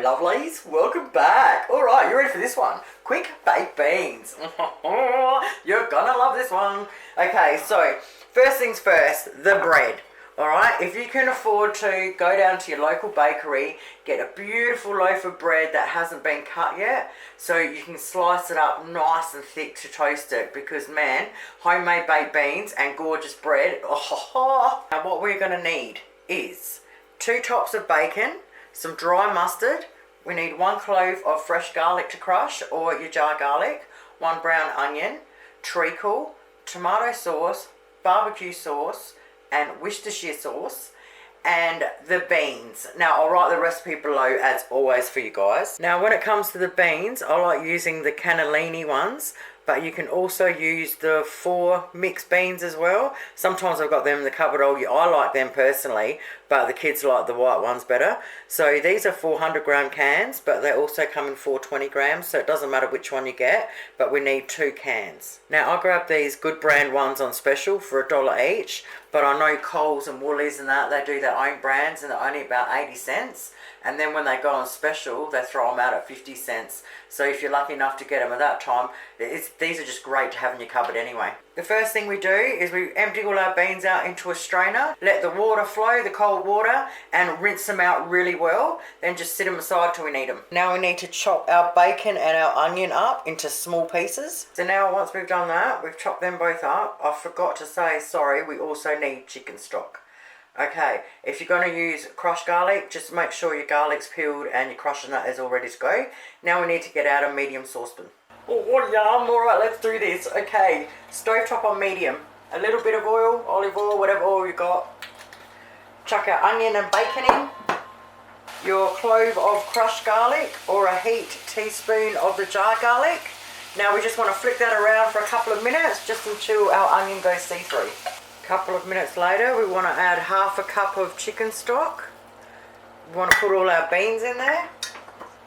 lovelies, welcome back. Alright, you ready for this one? Quick baked beans. You're gonna love this one. Okay, so first things first, the bread. Alright, if you can afford to, go down to your local bakery, get a beautiful loaf of bread that hasn't been cut yet, so you can slice it up nice and thick to toast it, because man, homemade baked beans and gorgeous bread, oh. Now what we're gonna need is 2 tops of bacon, some dry mustard, we need 1 clove of fresh garlic to crush or your jar garlic, 1 brown onion, treacle, tomato sauce, barbecue sauce and Worcestershire sauce, and the beans. Now I'll write the recipe below as always for you guys. Now when it comes to the beans, I like using the cannellini ones, but you can also use the 4 mixed beans as well. Sometimes I've got them in the cupboard. I like them personally, but the kids like the white ones better. So these are 400 gram cans, but they also come in 420 grams, so it doesn't matter which one you get, but we need 2 cans. Now I grabbed these good brand ones on special for $1 each, but I know Coles and Woolies and that, they do their own brands and they're only about 80 cents. And then when they go on special, they throw them out at 50 cents. So if you're lucky enough to get them at that time, these are just great to have in your cupboard anyway. The first thing we do is we empty all our beans out into a strainer, let the water flow, the cold water, and rinse them out really well. Then just sit them aside till we need them. Now we need to chop our bacon and our onion up into small pieces. So now once we've done that, we've chopped them both up. I forgot to say, sorry, we also need chicken stock. Okay, if you're going to use crushed garlic, just make sure your garlic's peeled and your crushed nut is all ready to go. Now we need to get out a medium saucepan. Oh yum, alright, let's do this. Okay, stovetop on medium. A little bit of oil, olive oil, whatever oil you got. Chuck our onion and bacon in. Your clove of crushed garlic or a heaped teaspoon of the jar garlic. Now we just want to flick that around for a couple of minutes just until our onion goes see-through. Couple of minutes later, we want to add half a cup of chicken stock. We want to put all our beans in there.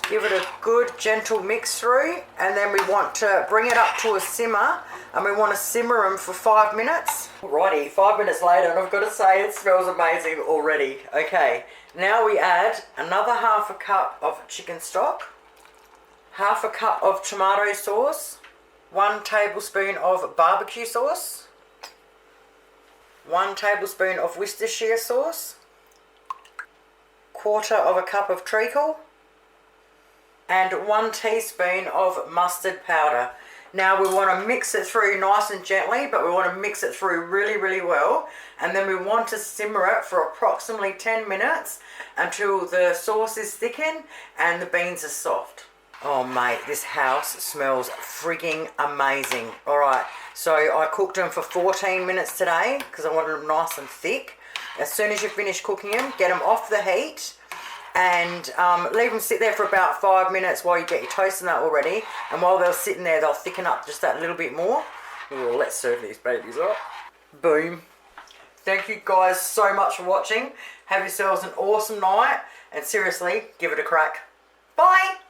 Give it a good gentle mix through, and then we want to bring it up to a simmer, and we want to simmer them for 5 minutes. Alrighty, 5 minutes later, and I've got to say it smells amazing already. Okay, now we add another half a cup of chicken stock, half a cup of tomato sauce, 1 tablespoon of barbecue sauce, 1 tablespoon of Worcestershire sauce, 1/4 cup of treacle, and 1 teaspoon of mustard powder. Now we want to mix it through nice and gently, but we want to mix it through really well, and then we want to simmer it for approximately 10 minutes until the sauce is thickened and the beans are soft. Oh mate, this house smells frigging amazing. Alright, so I cooked them for 14 minutes today because I wanted them nice and thick. As soon as you finish cooking them, get them off the heat and leave them sit there for about 5 minutes while you get your toast and that all ready. And while they're sitting there, they'll thicken up just that little bit more. Well, let's serve these babies up. Boom. Thank you guys so much for watching. Have yourselves an awesome night and seriously, give it a crack. Bye!